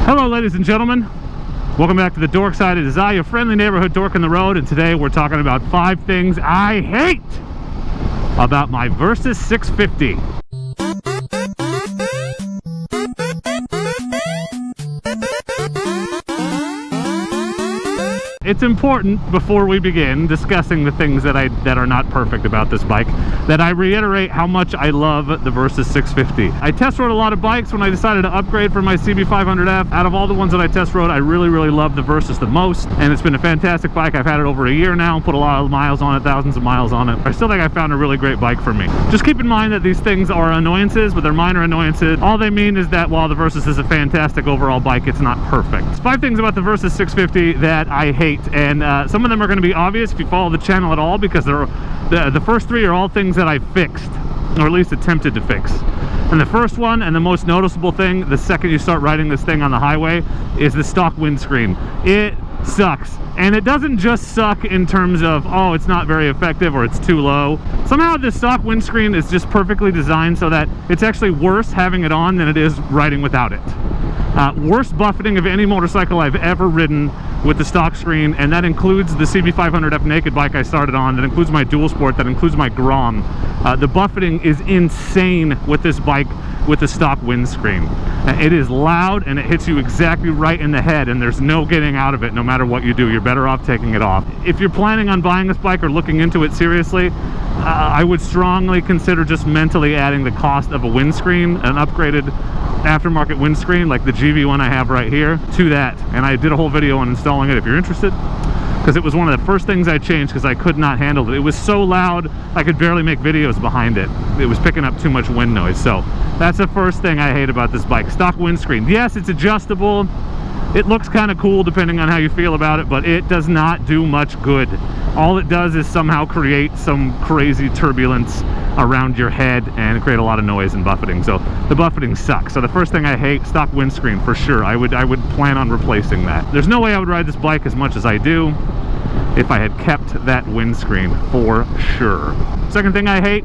Hello ladies and gentlemen, welcome back to the Dork Side. It is I, your friendly neighborhood dork on the road, and today we're talking about 5 things I hate about my Versys 650. It's important before we begin discussing the things that are not perfect about this bike that I reiterate how much I love the Versys 650. I test rode a lot of bikes when I decided to upgrade from my CB500F. Out of all the ones that I test rode, I really love the Versys the most, and it's been a fantastic bike. I've had it over a year now, put a lot of miles on it, thousands of miles on it. I still think I found a really great bike for me. Just keep in mind that these things are annoyances, but they're minor annoyances. All they mean is that while the Versys is a fantastic overall bike, it's not perfect. 5 things about the Versys 650 that I hate, and some of them are going to be obvious if you follow the channel at all, because the first 3 are all things that I fixed, or at least attempted to fix. And the first one, and the most noticeable thing, the second you start riding this thing on the highway, is the stock windscreen. It sucks. And it doesn't just suck in terms of, oh, it's not very effective or it's too low. Somehow the stock windscreen is just perfectly designed so that it's actually worse having it on than it is riding without it. Worst buffeting of any motorcycle I've ever ridden with the stock screen, and that includes the CB500F naked bike I started on, that includes my dual sport, that includes my Grom. The buffeting is insane with this bike with the stock windscreen. It is loud and it hits you exactly right in the head, and there's no getting out of it no matter what you do. You're better off taking it off. If you're planning on buying this bike or looking into it seriously, I would strongly consider just mentally adding the cost of a windscreen, an upgraded aftermarket windscreen like the GV one I have right here, to that. And I did a whole video on installing it if you're interested, because it was one of the first things I changed because I could not handle it. It was so loud I could barely make videos behind it. It was picking up too much wind noise. So that's the first thing I hate about this bike. Stock windscreen. Yes, it's adjustable. It looks kind of cool depending on how you feel about it, but it does not do much good. All it does is somehow create some crazy turbulence around your head and create a lot of noise and buffeting. So the buffeting sucks. So the first thing I hate, stock windscreen for sure. I would plan on replacing that. There's no way I would ride this bike as much as I do if I had kept that windscreen, for sure. Second thing I hate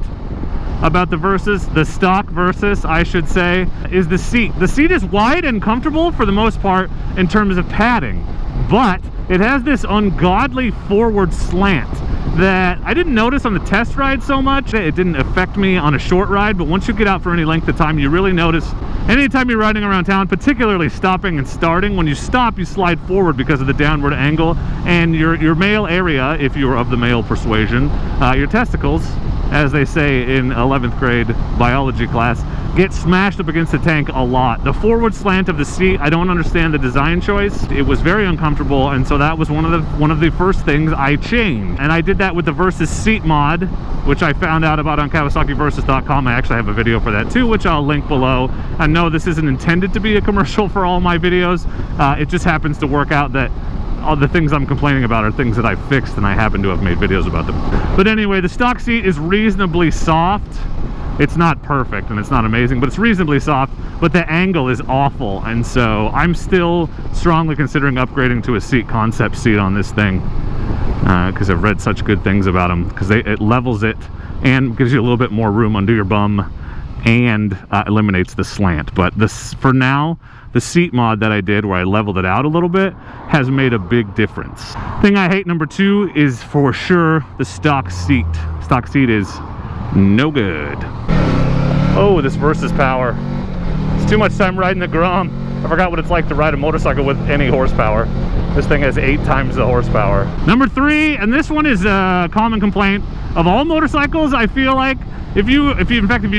about the Versys, the stock Versys I should say, is the seat. The seat is wide and comfortable for the most part in terms of padding, but it has this ungodly forward slant that I didn't notice on the test ride so much. It didn't affect me on a short ride, but once you get out for any length of time, you really notice. Anytime you're riding around town, particularly stopping and starting, when you stop, you slide forward because of the downward angle, and your male area, if you're of the male persuasion, your testicles, as they say in 11th grade biology class, get smashed up against the tank a lot. The forward slant of the seat, I don't understand the design choice. It was very uncomfortable, and so that was one of the first things I changed. And I did that with the Versys seat mod, which I found out about on KawasakiVersys.com. I actually have a video for that too, which I'll link below. I know this isn't intended to be a commercial for all my videos. It just happens to work out that all the things I'm complaining about are things that I fixed, and I happen to have made videos about them. But anyway, the stock seat is reasonably soft. It's not perfect and it's not amazing, but it's reasonably soft, but the angle is awful, and so I'm still strongly considering upgrading to a seat concept seat on this thing, because I've read such good things about them, because it levels it and gives you a little bit more room under your bum and eliminates the slant. But for now, the seat mod that I did where I leveled it out a little bit has made a big difference. Thing I hate number 2 is for sure the stock seat. Stock seat is no good. Oh, this Versys power. It's too much time riding the Grom. I forgot what it's like to ride a motorcycle with any horsepower. This thing has 8 times the horsepower. Number 3, and this one is a common complaint of all motorcycles, I feel like. If you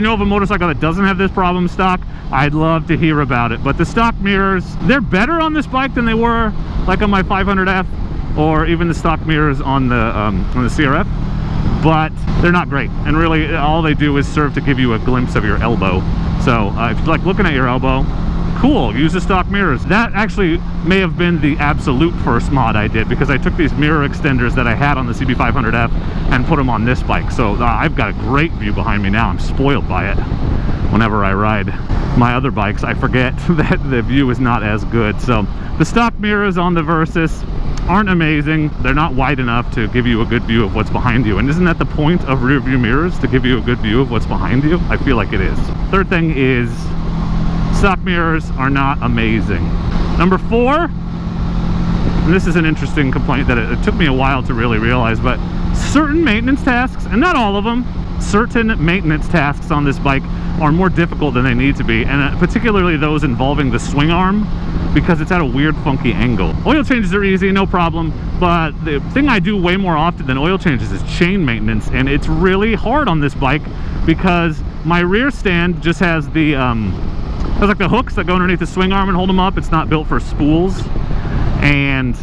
know of a motorcycle that doesn't have this problem stock, I'd love to hear about it. But the stock mirrors, they're better on this bike than they were like on my 500F, or even the stock mirrors on the CRF, but they're not great. And really, all they do is serve to give you a glimpse of your elbow. So if you like looking at your elbow, cool, use the stock mirrors. That actually may have been the absolute first mod I did, because I took these mirror extenders that I had on the CB500F and put them on this bike. So I've got a great view behind me now. I'm spoiled by it. Whenever I ride my other bikes, I forget that the view is not as good. So the stock mirrors on the Versys aren't amazing. They're not wide enough to give you a good view of what's behind you. And isn't that the point of rear view mirrors, to give you a good view of what's behind you? I feel like it is. Third thing is stock mirrors are not amazing. Number 4, and this is an interesting complaint that it took me a while to really realize, but certain maintenance tasks, and not all of them, certain maintenance tasks on this bike are more difficult than they need to be, and particularly those involving the swing arm, because it's at a weird funky angle. Oil changes are easy, no problem, but the thing I do way more often than oil changes is chain maintenance, and it's really hard on this bike because my rear stand just has the has like the hooks that go underneath the swing arm and hold them up. It's not built for spools, and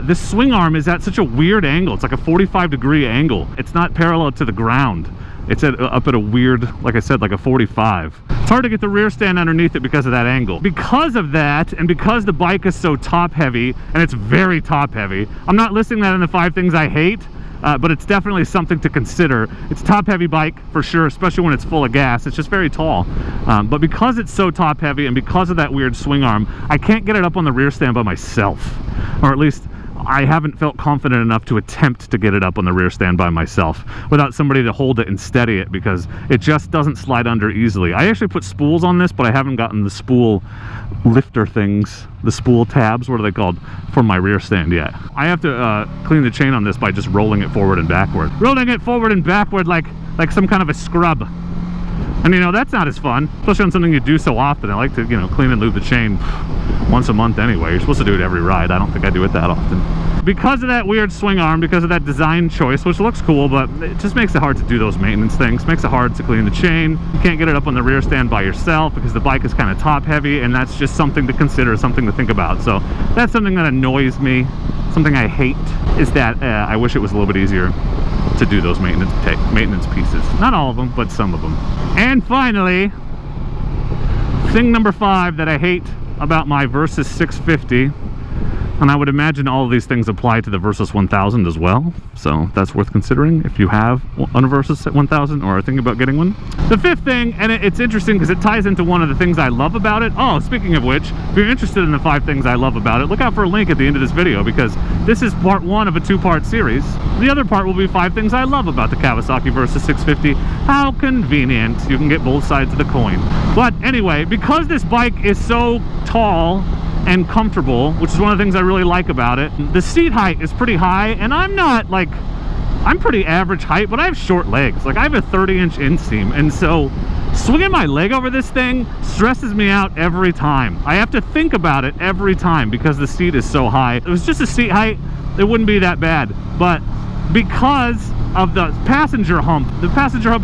this swing arm is at such a weird angle. It's like a 45-degree angle. It's not parallel to the ground. It's up at a weird, like I said, like a 45. It's hard to get the rear stand underneath it because of that angle. Because of that, and because the bike is so top heavy, and it's very top heavy, I'm not listing that in the 5 things I hate, but it's definitely something to consider. It's a top heavy bike for sure, especially when it's full of gas. It's just very tall. But because it's so top heavy and because of that weird swing arm, I can't get it up on the rear stand by myself, or at least I haven't felt confident enough to attempt to get it up on the rear stand by myself without somebody to hold it and steady it, because it just doesn't slide under easily. I actually put spools on this, but I haven't gotten the spool lifter things, the spool tabs, what are they called, for my rear stand yet. I have to clean the chain on this by just rolling it forward and backward. Rolling it forward and backward like some kind of a scrub. And you know, that's not as fun, especially on something you do so often. I like to, you know, clean and lube the chain once a month anyway. You're supposed to do it every ride. I don't think I do it that often. Because of that weird swing arm, because of that design choice, which looks cool, but it just makes it hard to do those maintenance things. Makes it hard to clean the chain. You can't get it up on the rear stand by yourself because the bike is kind of top heavy, and that's just something to consider, something to think about. So that's something that annoys me. Something I hate is that I wish it was a little bit easier to do those maintenance pieces. Not all of them, but some of them. And finally, thing number 5 that I hate about my Versys 650, and I would imagine all of these things apply to the Versys 1000 as well, so that's worth considering if you have a Versys 1000 or are thinking about getting one. The 5th thing, and it's interesting because it ties into one of the things I love about it. Oh, speaking of which, if you're interested in the 5 things I love about it, look out for a link at the end of this video, because this is part 1 of a 2-part series. The other part will be 5 things I love about the Kawasaki Versys 650. How convenient. You can get both sides of the coin. But anyway, because this bike is so tall and comfortable, which is one of the things I really like about it, the seat height is pretty high, and I'm not like, I'm pretty average height, but I have short legs. Like, I have a 30-inch inseam, and so swinging my leg over this thing stresses me out every time. I have to think about it every time because the seat is so high. If it was just a seat height, it wouldn't be that bad, but because of the passenger hump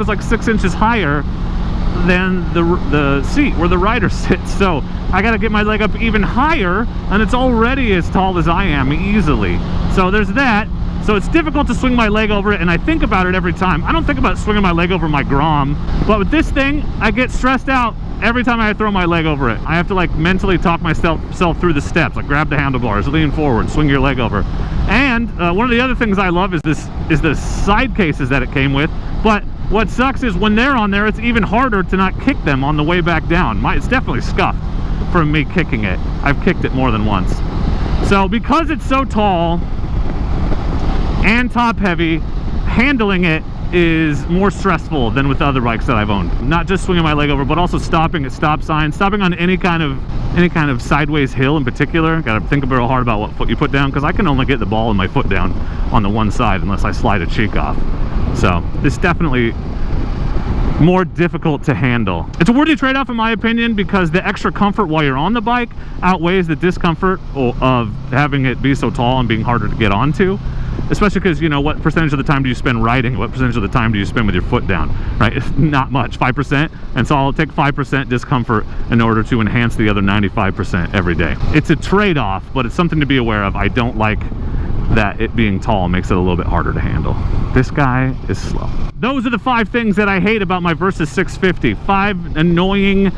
is like 6 inches higher than the seat where the rider sits, so I gotta get my leg up even higher, and it's already as tall as I am easily. So there's that. So it's difficult to swing my leg over it, and I think about it every time. I don't think about swinging my leg over my Grom, but with this thing, I get stressed out every time I throw my leg over it. I have to like mentally talk myself through the steps, like grab the handlebars, lean forward, swing your leg over. And one of the other things I love is the side cases that it came with, but what sucks is when they're on there, it's even harder to not kick them on the way back down. It's definitely scuffed from me kicking it. I've kicked it more than once. So because it's so tall and top heavy, handling it is more stressful than with other bikes that I've owned. Not just swinging my leg over, but also stopping at stop signs, stopping on any kind of sideways hill in particular. Got to think real hard about what foot you put down, because I can only get the ball and my foot down on the one side unless I slide a cheek off. So it's definitely more difficult to handle. It's a worthy trade-off in my opinion, because the extra comfort while you're on the bike outweighs the discomfort of having it be so tall and being harder to get onto. Especially because, you know, what percentage of the time do you spend riding? What percentage of the time do you spend with your foot down, right? It's not much, 5%. And so I'll take 5% discomfort in order to enhance the other 95% every day. It's a trade-off, but it's something to be aware of. I don't like that it being tall makes it a little bit harder to handle. This guy is slow. Those are the 5 things that I hate about my Versys 650. 5 annoying,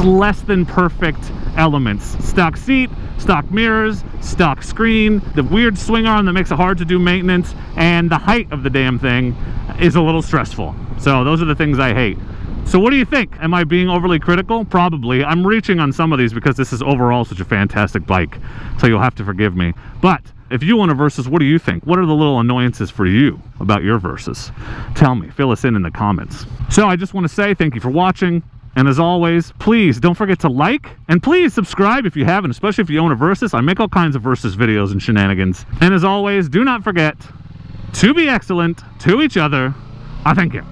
less than perfect elements. Stock seat, stock mirrors, stock screen, the weird swing arm that makes it hard to do maintenance, and the height of the damn thing is a little stressful. So those are the things I hate. So what do you think? Am I being overly critical? Probably. I'm reaching on some of these because this is overall such a fantastic bike, so you'll have to forgive me. But if you own a Versys, what do you think? What are the little annoyances for you about your Versys? Tell me. Fill us in the comments. So I just want to say thank you for watching. And as always, please don't forget to like, and please subscribe if you haven't, especially if you own a Versys. I make all kinds of Versys videos and shenanigans. And as always, do not forget to be excellent to each other. I thank you.